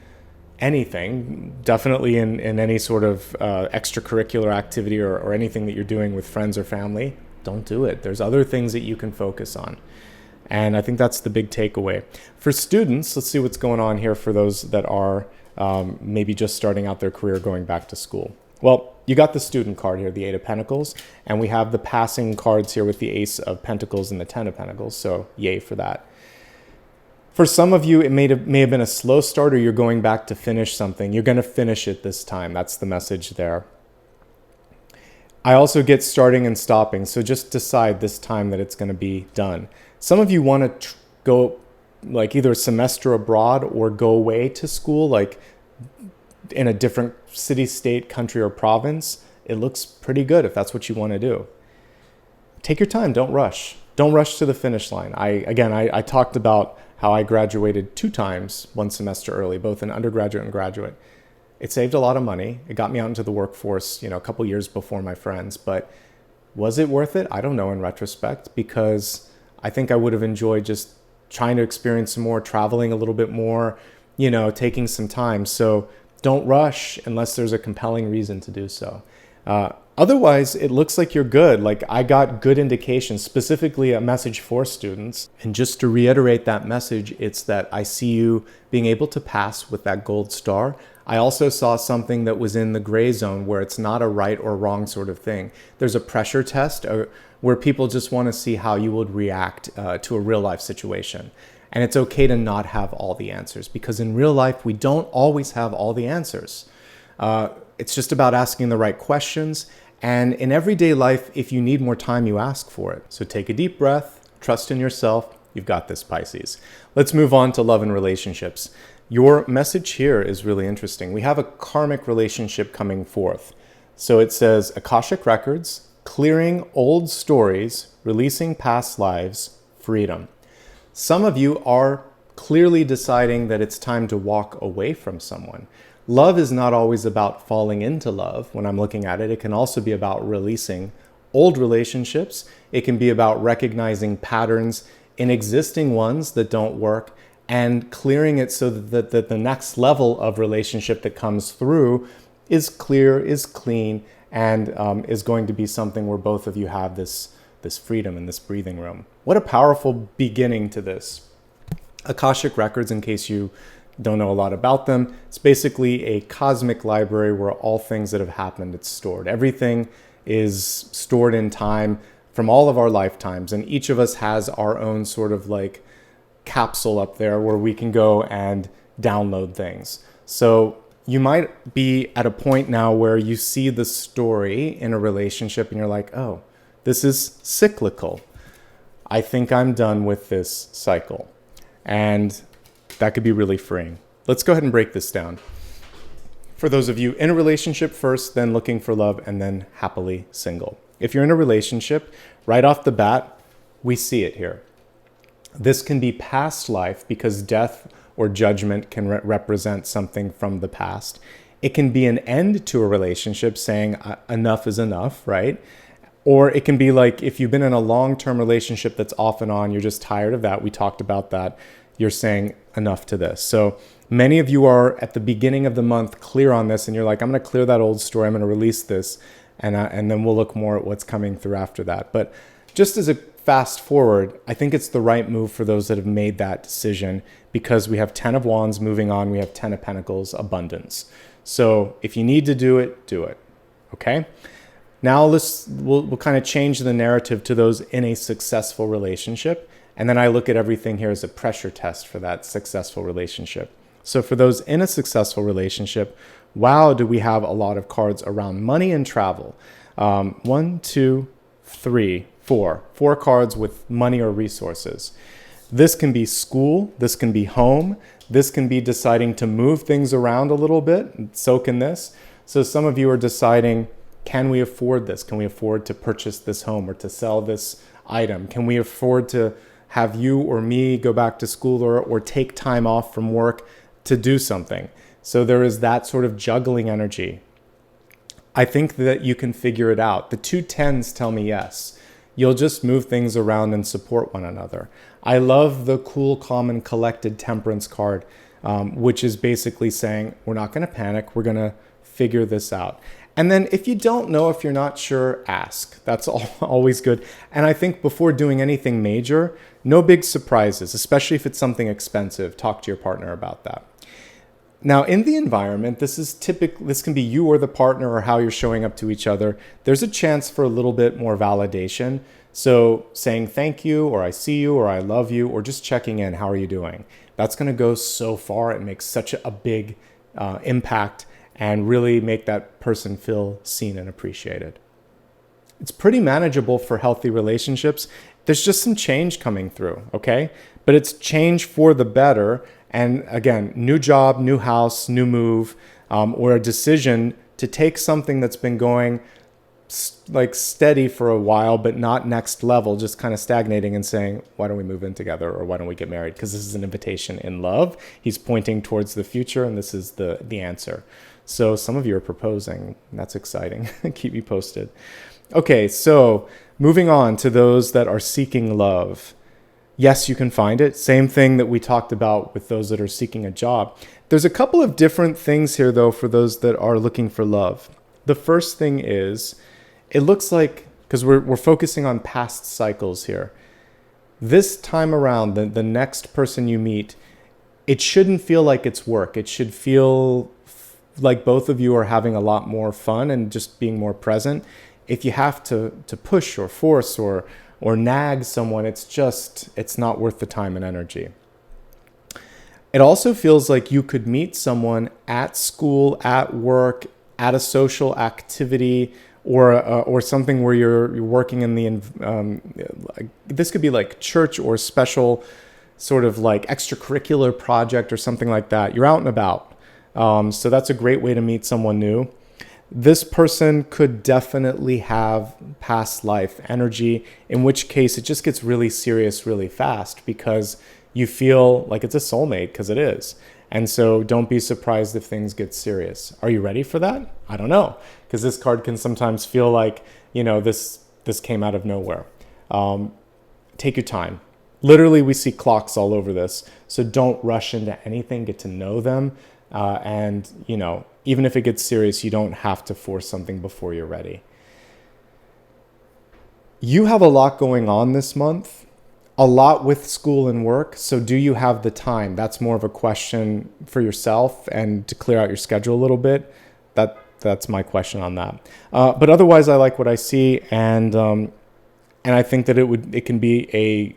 anything, definitely in any sort of extracurricular activity or anything that you're doing with friends or family, don't do it. There's other things that you can focus on. And I think that's the big takeaway. For students, let's see what's going on here for those that are maybe just starting out their career, going back to school. Well, you got the student card here, the Eight of Pentacles, and we have the passing cards here with the Ace of Pentacles and the Ten of Pentacles, so yay for that. For some of you, it may have been a slow start, or you're going back to finish something. You're going to finish it this time. That's the message there. I also get starting and stopping, so just decide this time that it's going to be done. Some of you want to go like either a semester abroad or go away to school, like in a different city, state, country, or province, it looks pretty good if that's what you want to do. Take your time. Don't rush. Don't rush to the finish line. I talked about how I graduated 2 times, 1 semester early, both in undergraduate and graduate. It saved a lot of money. It got me out into the workforce, a couple years before my friends. But was it worth it? I don't know in retrospect, because I think I would have enjoyed just trying to experience some more, traveling a little bit more, taking some time. So don't rush unless there's a compelling reason to do so. Otherwise, it looks like you're good. Like, I got good indications, specifically a message for students. And just to reiterate that message, it's that I see you being able to pass with that gold star. I also saw something that was in the gray zone where it's not a right or wrong sort of thing. There's a pressure test where people just want to see how you would react to a real life situation. And it's okay to not have all the answers, because in real life, we don't always have all the answers. It's just about asking the right questions. And in everyday life, if you need more time, you ask for it. So take a deep breath, trust in yourself. You've got this, Pisces. Let's move on to love and relationships. Your message here is really interesting. We have a karmic relationship coming forth. So it says Akashic Records, clearing old stories, releasing past lives, freedom. Some of you are clearly deciding that it's time to walk away from someone. Love is not always about falling into love. When I'm looking at it, it can also be about releasing old relationships. It can be about recognizing patterns in existing ones that don't work and clearing it so that the next level of relationship that comes through is clear, is clean, and is going to be something where both of you have this freedom and this breathing room. What a powerful beginning to this. Akashic Records, in case you don't know a lot about them, it's basically a cosmic library where all things that have happened, it's stored. Everything is stored in time from all of our lifetimes, and each of us has our own sort of like capsule up there where we can go and download things. So you might be at a point now where you see the story in a relationship and you're like, oh, this is cyclical. I think I'm done with this cycle. And that could be really freeing. Let's go ahead and break this down. For those of you in a relationship first, then looking for love, and then happily single. If you're in a relationship, right off the bat, we see it here. This can be past life because death or judgment can represent something from the past. It can be an end to a relationship, saying enough is enough, right? Or it can be like if you've been in a long-term relationship that's off and on, you're just tired of that. We talked about that. You're saying enough to this. So many of you are at the beginning of the month clear on this, and you're like, I'm going to clear that old story. I'm going to release this, and then we'll look more at what's coming through after that. But just as a fast forward, I think it's the right move for those that have made that decision, because we have 10 of Wands moving on. We have 10 of Pentacles, abundance. So if you need to do it, do it. Okay? Now we'll kind of change the narrative to those in a successful relationship. And then I look at everything here as a pressure test for that successful relationship. So for those in a successful relationship, wow, do we have a lot of cards around money and travel. 1, 2, 3, 4. 4 cards with money or resources. This can be school. This can be home. This can be deciding to move things around a little bit. So can this. So some of you are deciding, can we afford this? Can we afford to purchase this home or to sell this item? Can we afford to have you or me go back to school or take time off from work to do something? So there is that sort of juggling energy. I think that you can figure it out. The 2 10s tell me yes. You'll just move things around and support one another. I love the cool, calm, and collected temperance card, which is basically saying, we're not going to panic. We're going to figure this out. And then if you don't know, if you're not sure, ask. That's always good. And I think before doing anything major, no big surprises, especially if it's something expensive. Talk to your partner about that. Now, in the environment, this can be you or the partner or how you're showing up to each other. There's a chance for a little bit more validation. So saying thank you, or I see you, or I love you, or just checking in, how are you doing? That's going to go so far. It makes such a big impact and really make that person feel seen and appreciated. It's pretty manageable for healthy relationships. There's just some change coming through, okay? but it's change for the better. And again, new job, new house, new move, or a decision to take something that's been going like steady for a while, but not next level, just kind of stagnating, and saying, why don't we move in together, or why don't we get married? Because this is an invitation in love. He's pointing towards the future, and this is the answer. So some of you are proposing. That's exciting. Keep me posted. Okay, so moving on to those that are seeking love. Yes, you can find it. Same thing that we talked about with those that are seeking a job. There's a couple of different things here, though, for those that are looking for love. The first thing is, it looks like, because we're focusing on past cycles here, this time around, the next person you meet, it shouldn't feel like it's work. It should feel like both of you are having a lot more fun and just being more present. If you have to push or force or nag someone, it's not worth the time and energy. It also feels like you could meet someone at school, at work, at a social activity, or something where you're working in the, this could be like church or special sort of like extracurricular project or something like that. You're out and about. So that's a great way to meet someone new. This person could definitely have past life energy, in which case it just gets really serious really fast, because you feel like it's a soulmate, because it is. And so don't be surprised if things get serious. Are you ready for that? I don't know, because this card can sometimes feel like, this came out of nowhere. Take your time. Literally, we see clocks all over this. So don't rush into anything. Get to know them. And even if it gets serious, you don't have to force something before you're ready. You have a lot going on this month, a lot with school and work. So do you have the time? That's more of a question for yourself, and to clear out your schedule a little bit. That's my question on that. But otherwise, I like what I see, and I think that it can be a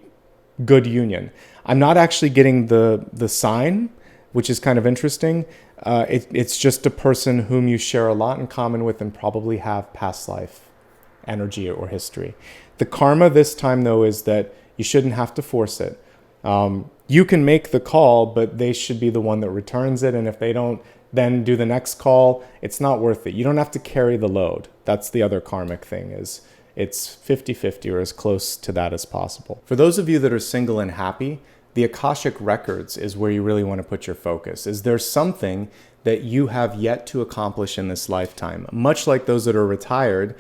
good union. I'm not actually getting the sign, which is kind of interesting. It's just a person whom you share a lot in common with and probably have past life energy or history. The karma this time, though, is that you shouldn't have to force it. You can make the call, but they should be the one that returns it. And if they don't then do the next call, it's not worth it. You don't have to carry the load. That's the other karmic thing, is it's 50-50 or as close to that as possible. For those of you that are single and happy, the Akashic Records is where you really want to put your focus. Is there something that you have yet to accomplish in this lifetime? Much like those that are retired,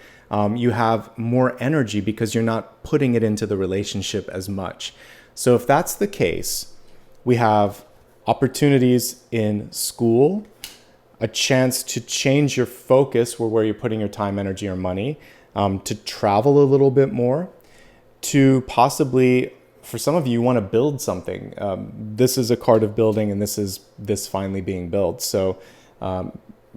you have more energy because you're not putting it into the relationship as much. So if that's the case, we have opportunities in school, a chance to change your focus where you're putting your time, energy, or money, to travel a little bit more, to possibly, for some of you, you want to build something. This is a card of building, and this is this finally being built. So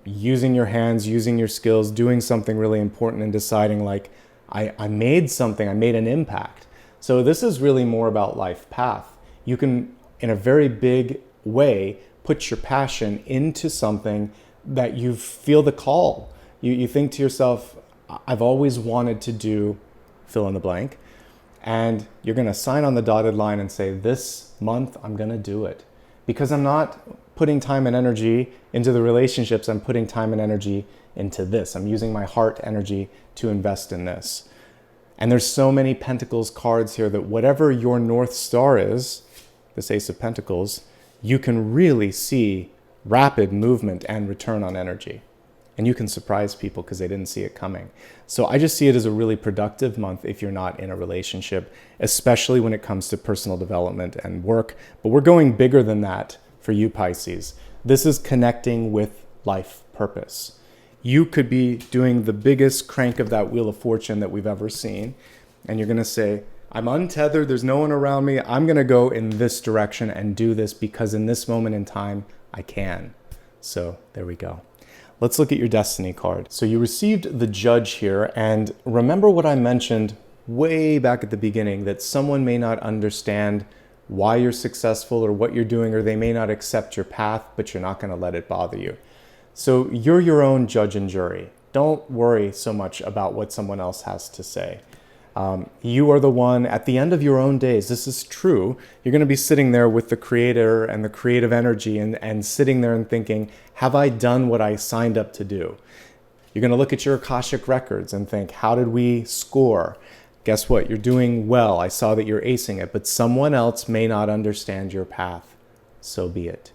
using your hands, using your skills, doing something really important, and deciding like, I made something, I made an impact. So this is really more about life path. You can, in a very big way, put your passion into something that you feel the call. You think to yourself, I've always wanted to do fill in the blank. And you're going to sign on the dotted line and say, this month, I'm going to do it. Because I'm not putting time and energy into the relationships. I'm putting time and energy into this. I'm using my heart energy to invest in this. And there's so many Pentacles cards here that whatever your North Star is, this Ace of Pentacles, you can really see rapid movement and return on energy. And you can surprise people because they didn't see it coming. So I just see it as a really productive month if you're not in a relationship, especially when it comes to personal development and work. But we're going bigger than that for you, Pisces. This is connecting with life purpose. You could be doing the biggest crank of that Wheel of Fortune that we've ever seen. And you're going to say, I'm untethered. There's no one around me. I'm going to go in this direction and do this because in this moment in time, I can. So there we go. Let's look at your destiny card. So you received the Judge here, and remember what I mentioned way back at the beginning, that someone may not understand why you're successful or what you're doing, or they may not accept your path, but you're not going to let it bother you. So you're your own judge and jury. Don't worry so much about what someone else has to say. You are the one at the end of your own days. This is true. You're going to be sitting there with the creator and the creative energy and sitting there and thinking, have I done what I signed up to do? You're going to look at your Akashic records and think, how did we score? Guess what? You're doing well. I saw that you're acing it, but someone else may not understand your path. So be it.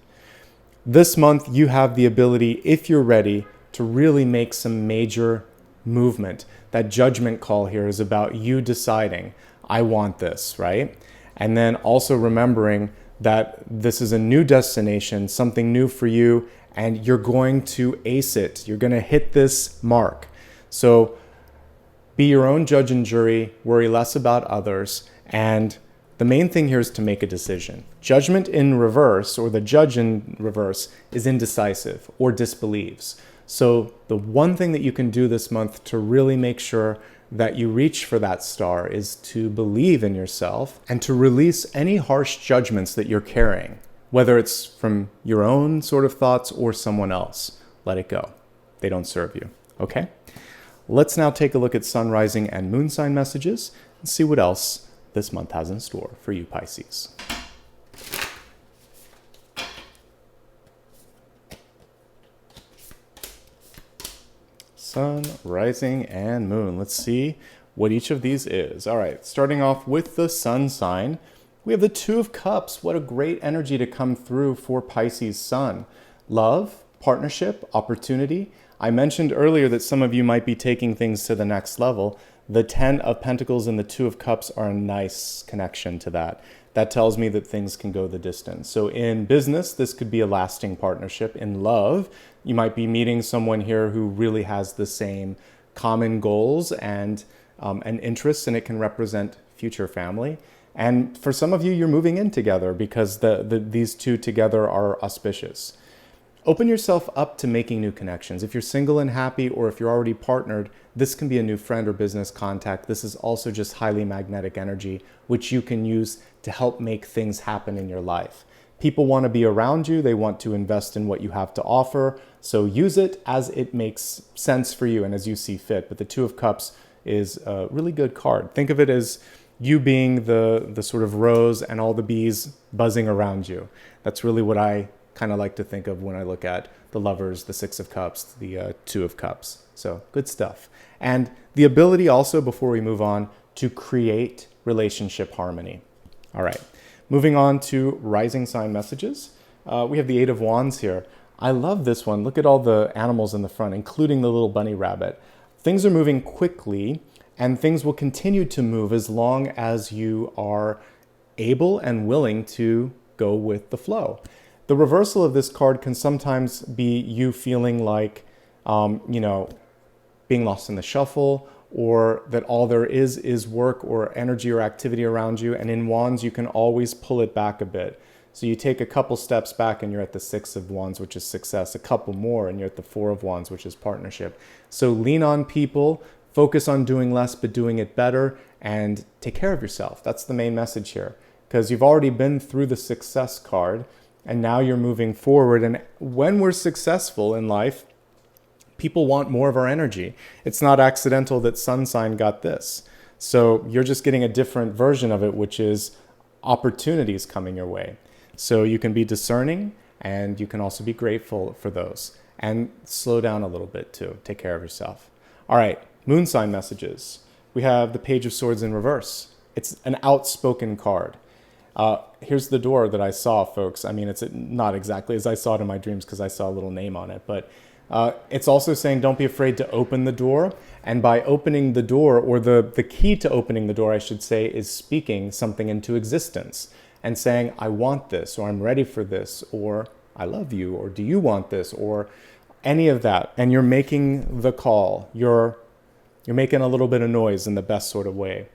This month, you have the ability, if you're ready, to really make some major movement. That judgment call here is about you deciding, I want this, right? And then also remembering that this is a new destination, something new for you, and you're going to ace it. You're going to hit this mark. So be your own judge and jury, worry less about others, and the main thing here is to make a decision. Judgment in reverse, or the judge in reverse, is indecisive or disbelieves. So the one thing that you can do this month to really make sure that you reach for that star is to believe in yourself and to release any harsh judgments that you're carrying, whether it's from your own sort of thoughts or someone else. Let it go. They don't serve you. Okay? Let's now take a look at sun, rising, and moon sign messages and see what else this month has in store for you, Pisces. Sun, rising, and moon. Let's see what each of these is. All right, starting off with the sun sign, we have the Two of Cups. What a great energy to come through for Pisces sun. Love, partnership, opportunity. I mentioned earlier that some of you might be taking things to the next level. The 10 of Pentacles and the Two of Cups are a nice connection to that. That tells me that things can go the distance. So in business, this could be a lasting partnership. In love, you might be meeting someone here who really has the same common goals and interests, and it can represent future family. And for some of you, you're moving in together because these two together are auspicious. Open yourself up to making new connections. If you're single and happy, or if you're already partnered, this can be a new friend or business contact. This is also just highly magnetic energy, which you can use to help make things happen in your life. People want to be around you. They want to invest in what you have to offer. So use it as it makes sense for you and as you see fit. But the Two of Cups is a really good card. Think of it as you being the sort of rose and all the bees buzzing around you. That's really what I kind of like to think of when I look at the Lovers, the Six of Cups, the Two of Cups. So good stuff. And the ability also, before we move on, to create relationship harmony. All right, moving on to rising sign messages. We have the Eight of Wands here. I love this one. Look at all the animals in the front, including the little bunny rabbit. Things are moving quickly, and things will continue to move as long as you are able and willing to go with the flow. The reversal of this card can sometimes be you feeling like, being lost in the shuffle, or that all there is work or energy or activity around you. And in Wands, you can always pull it back a bit. So you take a couple steps back and you're at the Six of Wands, which is success, a couple more and you're at the Four of Wands, which is partnership. So lean on people, focus on doing less but doing it better, and take care of yourself. That's the main message here, because you've already been through the success card and now you're moving forward. And when we're successful in life, people want more of our energy. It's not accidental that sun sign got this. So you're just getting a different version of it, which is opportunities coming your way. So you can be discerning, and you can also be grateful for those, and slow down a little bit too. Take care of yourself. All right, moon sign messages. We have the Page of Swords in reverse. It's an outspoken card. Here's the door that I saw, folks. I mean, it's not exactly as I saw it in my dreams because I saw a little name on it, but it's also saying don't be afraid to open the door. And by opening the door, or the key to opening the door, I should say, is speaking something into existence and saying, I want this, or I'm ready for this, or I love you, or do you want this, or any of that. And you're making the call. You're making a little bit of noise in the best sort of way.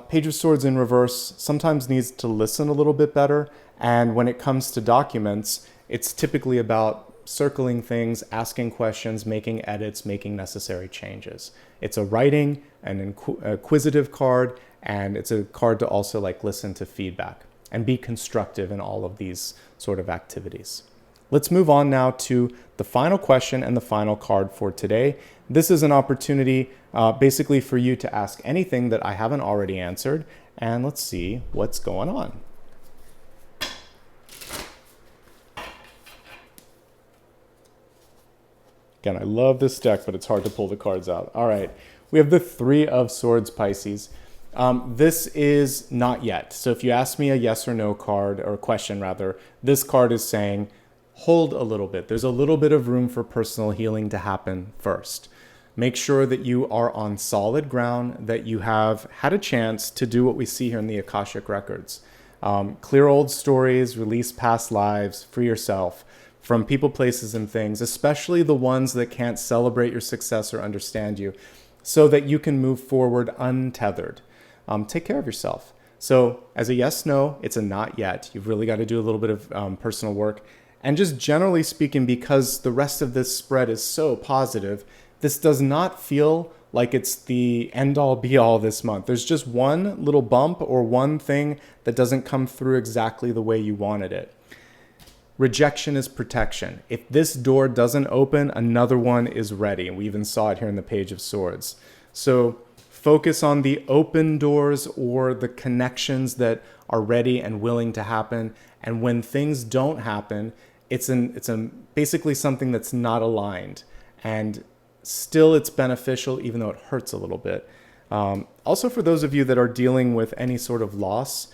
Page of Swords in reverse sometimes needs to listen a little bit better. And when it comes to documents, it's typically about circling things, asking questions, making edits, making necessary changes. It's a writing, an inquisitive card, and it's a card to also listen to feedback and be constructive in all of these sort of activities. Let's move on now to the final question and the final card for today. This is an opportunity basically for you to ask anything that I haven't already answered, and let's see what's going on. Again, I love this deck, but it's hard to pull the cards out. All right, we have the Three of Swords, Pisces. This is not yet. So if you ask me a yes or no card, or a question rather, this card is saying, hold a little bit. There's a little bit of room for personal healing to happen first. Make sure that you are on solid ground, that you have had a chance to do what we see here in the Akashic Records. Clear old stories, release past lives, free yourself from people, places, and things, especially the ones that can't celebrate your success or understand you, so that you can move forward untethered. Take care of yourself. So as a yes, no, it's a not yet. You've really got to do a little bit of personal work. And just generally speaking, because the rest of this spread is so positive, this does not feel like it's the end all be all this month. There's just one little bump or one thing that doesn't come through exactly the way you wanted it. Rejection is protection. If this door doesn't open, another one is ready. And we even saw it here in the Page of Swords. So focus on the open doors or the connections that are ready and willing to happen. And when things don't happen, it's basically something that's not aligned. And still it's beneficial, even though it hurts a little bit. Also, for those of you that are dealing with any sort of loss,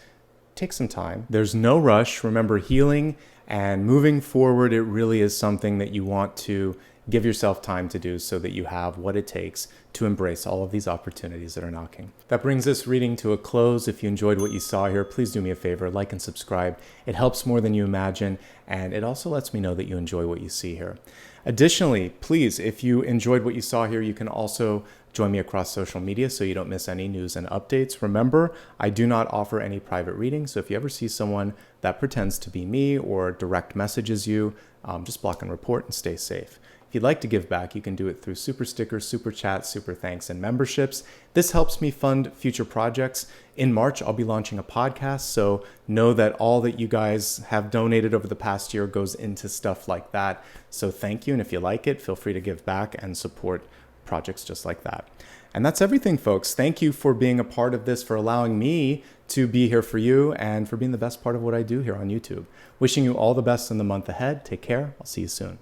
take some time. There's no rush. Remember, healing and moving forward, it really is something that you want to give yourself time to do so that you have what it takes to embrace all of these opportunities that are knocking. That brings this reading to a close. If you enjoyed what you saw here, please do me a favor, like and subscribe. It helps more than you imagine, and it also lets me know that you enjoy what you see here. Additionally, please, if you enjoyed what you saw here, you can also join me across social media so you don't miss any news and updates. Remember, I do not offer any private readings, so if you ever see someone that pretends to be me or direct messages you, just block and report and stay safe. If you'd like to give back, you can do it through super stickers, super chats, super thanks, and memberships. This helps me fund future projects. In March, I'll be launching a podcast, so know that all that you guys have donated over the past year goes into stuff like that. So thank you, and if you like it, feel free to give back and support projects just like that. And that's everything, folks. Thank you for being a part of this, for allowing me to be here for you, and for being the best part of what I do here on YouTube. Wishing you all the best in the month ahead. Take care. I'll see you soon.